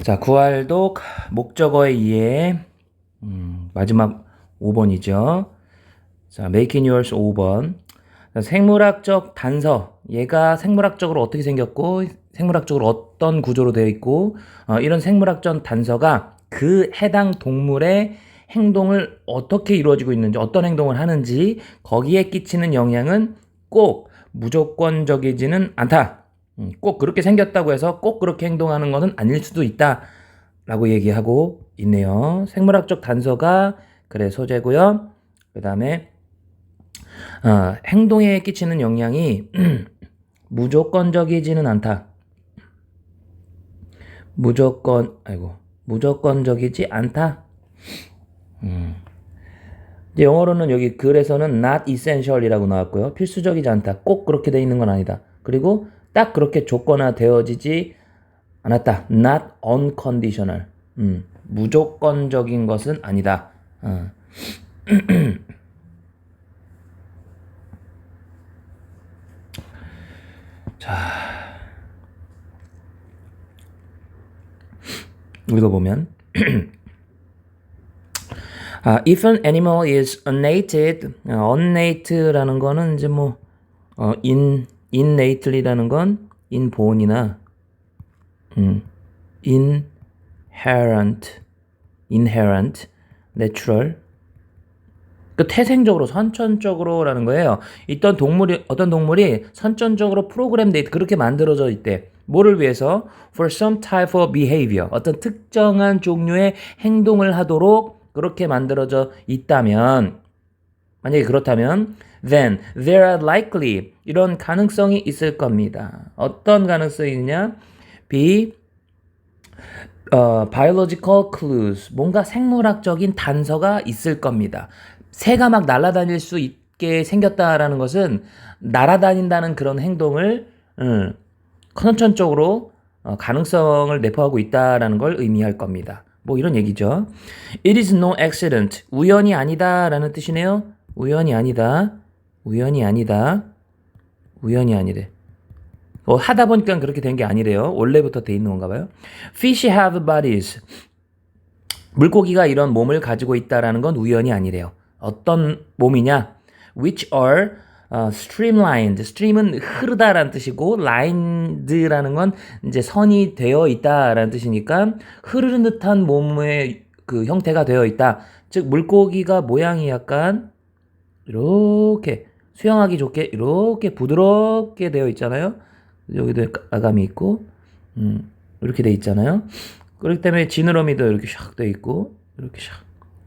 자, 구할독 목적어의 이해. 마지막 5번이죠. 자, making yours 5번. 자, 생물학적 단서. 얘가 생물학적으로 어떻게 생겼고, 생물학적으로 어떤 구조로 되어 있고, 이런 생물학적 단서가 그 해당 동물의 행동을 어떻게 이루어지고 있는지, 어떤 행동을 하는지, 거기에 끼치는 영향은 꼭 무조건적이지는 않다. 꼭 그렇게 생겼다고 해서 꼭 그렇게 행동하는 것은 아닐 수도 있다. 라고 얘기하고 있네요. 생물학적 단서가 그래 소재고요. 그 다음에 행동에 끼치는 영향이 무조건적이지는 않다. 무조건적이지 않다. 이제 영어로는 여기 글에서는 not essential이라고 나왔고요. 필수적이지 않다. 꼭 그렇게 돼 있는 건 아니다. 그리고 딱 그렇게 조건화되어지지 않았다. not unconditional. 무조건적인 것은 아니다. 자, 읽어보면 if an animal is unnated, unnate라는 거는 이제 뭐 innately라는 건 inborn이나 inherent, natural 그 태생적으로 선천적으로라는 거예요. 어떤 동물이 선천적으로 프로그램돼 그렇게 만들어져 있대. 뭐를 위해서? For some type of behavior. 어떤 특정한 종류의 행동을 하도록 그렇게 만들어져 있다면, 만약에 그렇다면 then there are likely 이런 가능성이 있을 겁니다. 어떤 가능성이 있냐? be biological clues, 뭔가 생물학적인 단서가 있을 겁니다. 새가 막 날아다닐 수 있게 생겼다라는 것은 날아다닌다는 그런 행동을 선천적으로 가능성을 내포하고 있다라는 걸 의미할 겁니다. 뭐 이런 얘기죠. It is no accident. 우연이 아니다라는 뜻이네요. 우연이 아니다. 우연이 아니다. 우연이 아니래. 하다 보니까 그렇게 된 게 아니래요. 원래부터 돼 있는 건가 봐요. Fish have bodies. 물고기가 이런 몸을 가지고 있다라는 건 우연이 아니래요. 어떤 몸이냐? Which are streamlined. stream은 흐르다라는 뜻이고 lined라는 건 이제 선이 되어 있다라는 뜻이니까 흐르는 듯한 몸의 그 형태가 되어 있다. 즉 물고기가 모양이 약간 이렇게 수영하기 좋게 이렇게 부드럽게 되어 있잖아요. 여기도 아감이 있고 이렇게 돼 있잖아요. 그렇기 때문에 지느러미도 이렇게 샥 돼 있고 이렇게 샥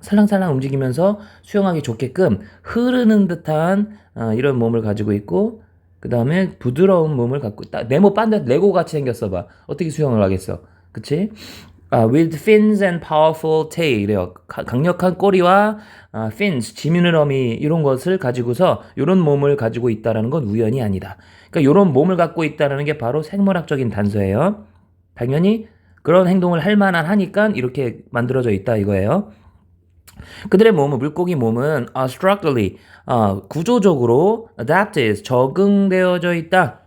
살랑살랑 움직이면서 수영하기 좋게끔 흐르는 듯한 이런 몸을 가지고 있고 그 다음에 부드러운 몸을 갖고 있다. 네모 반듯 레고 같이 생겼어 봐. 어떻게 수영을 하겠어? 그치? with fins and powerful tail 이래요. 강력한 꼬리와 fins 지느러미 이런 것을 가지고서 이런 몸을 가지고 있다라는 건 우연이 아니다. 그러니까 이런 몸을 갖고 있다라는 게 바로 생물학적인 단서예요. 당연히 그런 행동을 할 만한 하니까 이렇게 만들어져 있다 이거예요. 그들의 몸은 물고기 몸은 structurally 구조적으로 adapted 적응되어져 있다.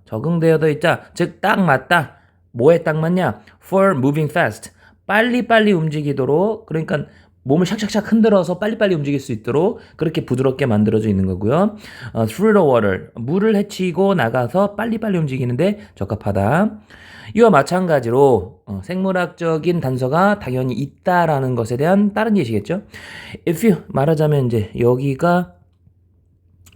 적응되어져 있다. 즉 딱 맞다. 뭐에 딱 맞냐? For moving fast. 빨리빨리 움직이도록 그러니까 몸을 샥샥샥 흔들어서 빨리빨리 움직일 수 있도록 그렇게 부드럽게 만들어져 있는 거고요. through the water. 물을 헤치고 나가서 빨리빨리 움직이는데 적합하다. 이와 마찬가지로 생물학적인 단서가 당연히 있다라는 것에 대한 다른 예시겠죠. If you 말하자면 이제 여기가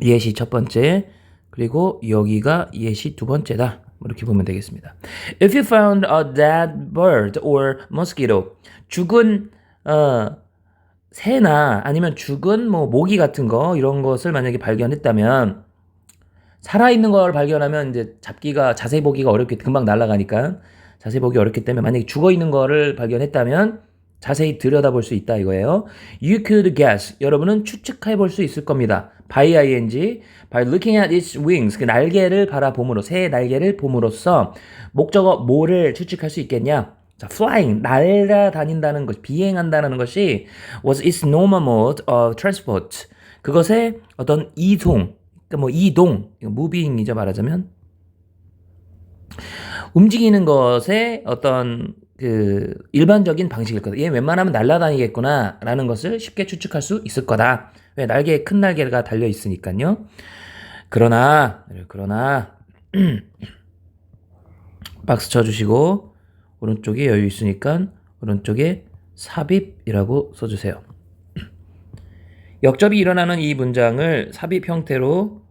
예시 첫 번째 그리고 여기가 예시 두 번째다. 이렇게 보면 되겠습니다. If you found a dead bird or mosquito 죽은 새나 아니면 죽은 뭐 모기 같은 거 이런 것을 만약에 발견했다면 살아있는 걸 발견하면 이제 잡기가 자세히 보기가 어렵게 금방 날아가니까 자세히 보기 어렵기 때문에 만약에 죽어있는 거를 발견했다면 자세히 들여다볼 수 있다 이거예요. You could guess. 여러분은 추측해 볼 수 있을 겁니다. by ing, by looking at its wings. 그 날개를 바라봄으로 새의 날개를 봄으로써 목적어 뭐를 추측할 수 있겠냐? 자, flying 날아다닌다는 것, 비행한다는 것이 was its normal mode of transport. 그것의 어떤 이동, 그러니까 뭐 이동, moving이죠 말하자면 움직이는 것의 어떤 그 일반적인 방식일 거다. 얘 웬만하면 날아다니겠구나 라는 것을 쉽게 추측할 수 있을 거다. 왜? 날개에 큰 날개가 달려 있으니까요. 그러나 박스 쳐주시고 오른쪽에 여유 있으니까 오른쪽에 삽입이라고 써주세요. 역접이 일어나는 이 문장을 삽입 형태로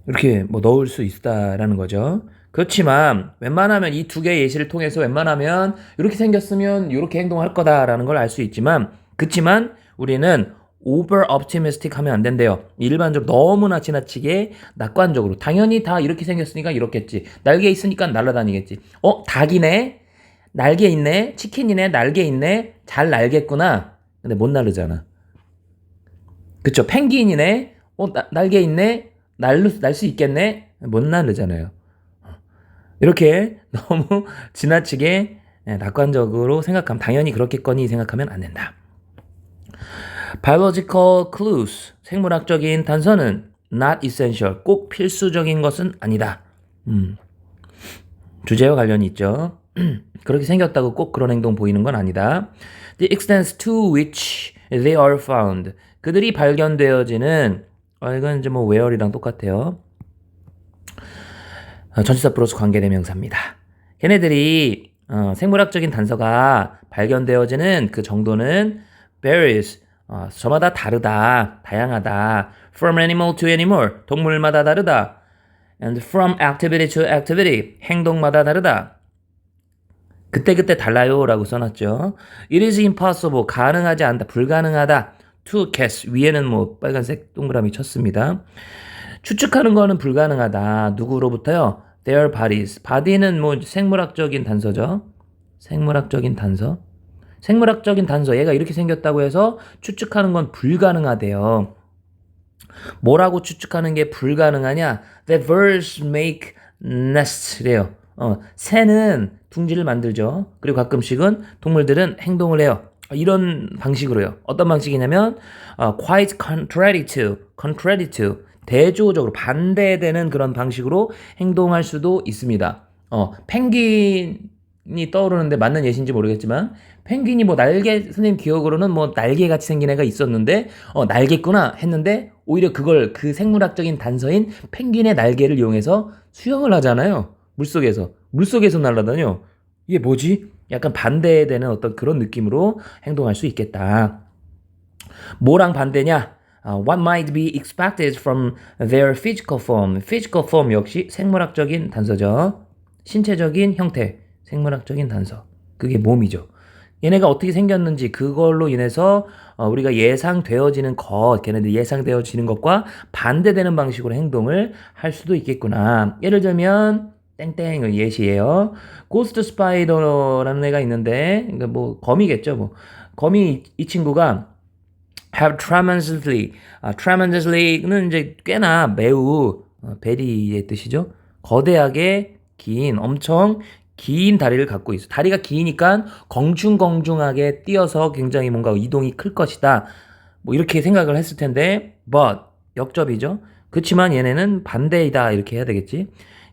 이렇게 뭐 넣을 수 있다라는 거죠. 그렇지만 웬만하면 이 두 개의 예시를 통해서 웬만하면 이렇게 생겼으면 이렇게 행동할 거다라는 걸 알 수 있지만 그렇지만 우리는 over optimistic 하면 안 된대요. 일반적으로 너무나 지나치게 낙관적으로 당연히 다 이렇게 생겼으니까 이렇겠지. 날개 있으니까 날아다니겠지. 닭이네. 날개 있네. 치킨이네. 날개 있네. 잘 날겠구나. 근데 못 나르잖아. 그쵸? 펭귄이네. 날개 있네. 날 수 있겠네. 못 나르잖아요. 이렇게 너무 지나치게 낙관적으로 생각하면 당연히 그렇겠거니 생각하면 안 된다. Biological clues, 생물학적인 단서는 not essential, 꼭 필수적인 것은 아니다. 주제와 관련이 있죠. 그렇게 생겼다고 꼭 그런 행동 보이는 건 아니다. The extent to which they are found, 그들이 발견되어지는 이건 이제 뭐 where이랑 똑같아요. 전치사 플러스 관계대명사입니다. 걔네들이 생물학적인 단서가 발견되어지는 그 정도는 varies, 저마다 다르다, 다양하다. From animal to animal, 동물마다 다르다. And from activity to activity, 행동마다 다르다. 그때그때 달라요 라고 써놨죠. It is impossible, 가능하지 않다, 불가능하다. To guess, 위에는 뭐 빨간색 동그라미 쳤습니다. 추측하는 거는 불가능하다. 누구로부터요? Their bodies. body는 뭐 생물학적인 단서죠. 생물학적인 단서. 생물학적인 단서. 얘가 이렇게 생겼다고 해서 추측하는 건 불가능하대요. 뭐라고 추측하는 게 불가능하냐? That birds make nests 래요. 새는 둥지를 만들죠. 그리고 가끔씩은 동물들은 행동을 해요. 이런 방식으로요. 어떤 방식이냐면 quite contrary to 대조적으로 반대되는 그런 방식으로 행동할 수도 있습니다. 펭귄이 떠오르는데 맞는 예시인지 모르겠지만 펭귄이 뭐 날개, 선생님 기억으로는 뭐 날개같이 생긴 애가 있었는데 날개구나 했는데 오히려 그걸 그 생물학적인 단서인 펭귄의 날개를 이용해서 수영을 하잖아요. 물속에서 날아다녀. 이게 뭐지? 약간 반대되는 어떤 그런 느낌으로 행동할 수 있겠다. 뭐랑 반대냐? What might be expected from their physical form. physical form 역시 생물학적인 단서죠. 신체적인 형태, 생물학적인 단서. 그게 몸이죠. 얘네가 어떻게 생겼는지 그걸로 인해서 우리가 예상되어지는 것, 걔네들 예상되어지는 것과 반대되는 방식으로 행동을 할 수도 있겠구나. 예를 들면 땡땡 예시예요. 고스트 스파이더라는 애가 있는데 그러니까 뭐 거미겠죠. 뭐 거미 이 친구가 have tremendously는 이제 꽤나 매우 베리의 뜻이죠. 거대하게 긴 엄청 긴 다리를 갖고 있어. 다리가 기니까 공중공중하게 뛰어서 굉장히 뭔가 이동이 클 것이다. 뭐 이렇게 생각을 했을 텐데 but 역접이죠. 그렇지만 얘네는 반대이다 이렇게 해야 되겠지.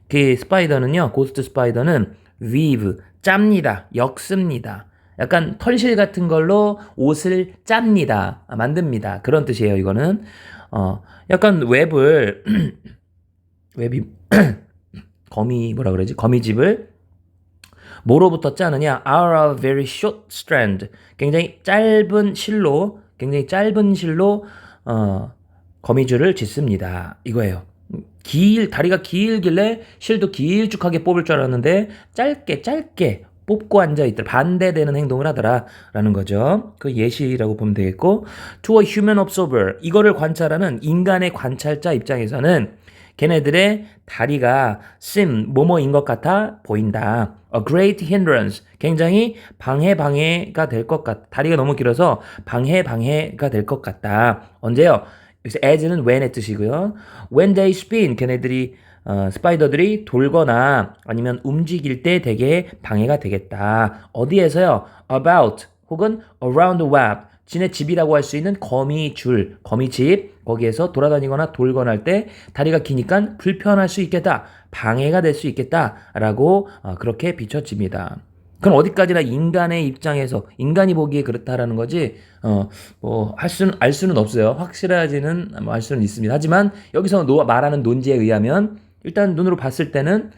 그 스파이더는요. 고스트 스파이더는 weave 짭니다. 엮습니다. 약간 털실 같은 걸로 옷을 짭니다. 만듭니다. 그런 뜻이에요. 이거는 약간 웹이 거미 뭐라 그러지? 거미집을 뭐로부터 짜느냐? Out of very short strand. 굉장히 짧은 실로 거미줄을 짓습니다. 이거예요. 다리가 길길래 실도 길쭉하게 뽑을 줄 알았는데 짧게 뽑고 앉아있더라. 반대되는 행동을 하더라라는 거죠. 그 예시라고 보면 되겠고 To a human observer. 이거를 관찰하는 인간의 관찰자 입장에서는 걔네들의 다리가 뭐뭐인 것 같아 보인다. A great hindrance. 굉장히 방해가 될 것 같다. 다리가 너무 길어서 방해가 될 것 같다. 언제요? 여기서 as는 when의 뜻이고요. When they spin. 걔네들이 스파이더들이 돌거나 아니면 움직일 때 되게 방해가 되겠다. 어디에서요? About 혹은 around the web. 지네 집이라고 할 수 있는 거미줄, 거미집 거기에서 돌아다니거나 돌거나 할 때 다리가 기니까 불편할 수 있겠다. 방해가 될 수 있겠다라고 그렇게 비춰집니다. 그럼 어디까지나 인간의 입장에서 인간이 보기에 그렇다라는 거지 뭐 알 수는 없어요. 확실하지는 뭐 알 수는 있습니다. 하지만 여기서 말하는 논지에 의하면 일단 눈으로 봤을 때는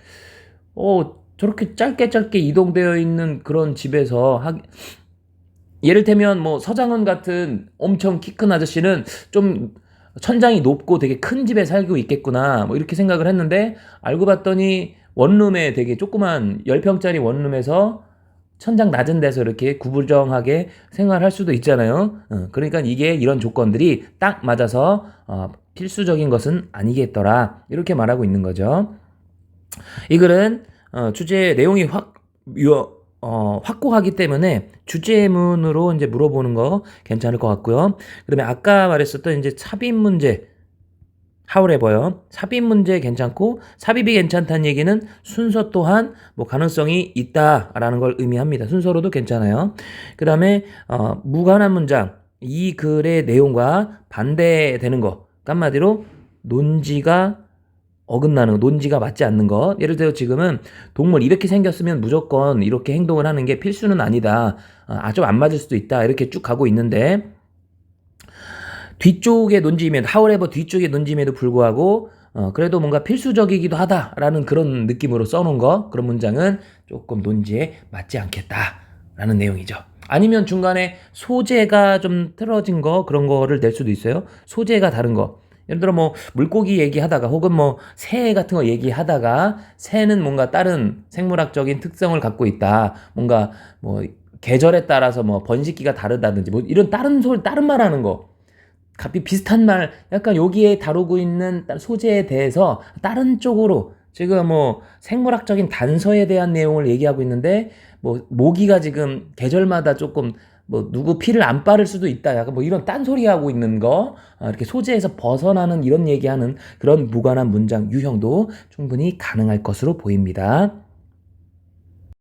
저렇게 짧게 이동되어 있는 그런 집에서 예를 들면 뭐 서장훈 같은 엄청 키 큰 아저씨는 좀 천장이 높고 되게 큰 집에 살고 있겠구나 뭐 이렇게 생각을 했는데 알고 봤더니 원룸에 되게 조그만 10평짜리 원룸에서 천장 낮은 데서 이렇게 구부정하게 생활할 수도 있잖아요. 그러니까 이게 이런 조건들이 딱 맞아서 필수적인 것은 아니겠더라 이렇게 말하고 있는 거죠. 이 글은 주제 내용이 확고하기 때문에 주제문으로 이제 물어보는 거 괜찮을 것 같고요. 그다음에 아까 말했었던 이제 삽입 문제, however요. 삽입 문제 괜찮고 삽입이 괜찮다는 얘기는 순서 또한 뭐 가능성이 있다라는 걸 의미합니다. 순서로도 괜찮아요. 그다음에 무관한 문장, 이 글의 내용과 반대되는 거, 한마디로 논지가 어긋나는 거, 논지가 맞지 않는 것. 예를 들어 지금은 동물 이렇게 생겼으면 무조건 이렇게 행동을 하는 게 필수는 아니다. 좀 안 맞을 수도 있다. 이렇게 쭉 가고 있는데 뒤쪽의 논지임에도 however 뒤쪽의 논지임에도 불구하고 그래도 뭔가 필수적이기도 하다라는 그런 느낌으로 써놓은 거, 그런 문장은 조금 논지에 맞지 않겠다라는 내용이죠. 아니면 중간에 소재가 좀 틀어진 거, 그런 거를 낼 수도 있어요. 소재가 다른 거. 예를 들어 뭐 물고기 얘기하다가 혹은 뭐 새 같은 거 얘기하다가 새는 뭔가 다른 생물학적인 특성을 갖고 있다. 뭔가 뭐 계절에 따라서 뭐 번식기가 다르다든지 뭐 이런 다른 말 하는 거. 갑자기 비슷한 말, 약간 여기에 다루고 있는 소재에 대해서 다른 쪽으로 지금 뭐 생물학적인 단서에 대한 내용을 얘기하고 있는데 뭐 모기가 지금 계절마다 조금 뭐 누구 피를 안 빠를 수도 있다. 약간 뭐 이런 딴소리 하고 있는 거, 이렇게 소재에서 벗어나는 이런 얘기하는 그런 무관한 문장 유형도 충분히 가능할 것으로 보입니다.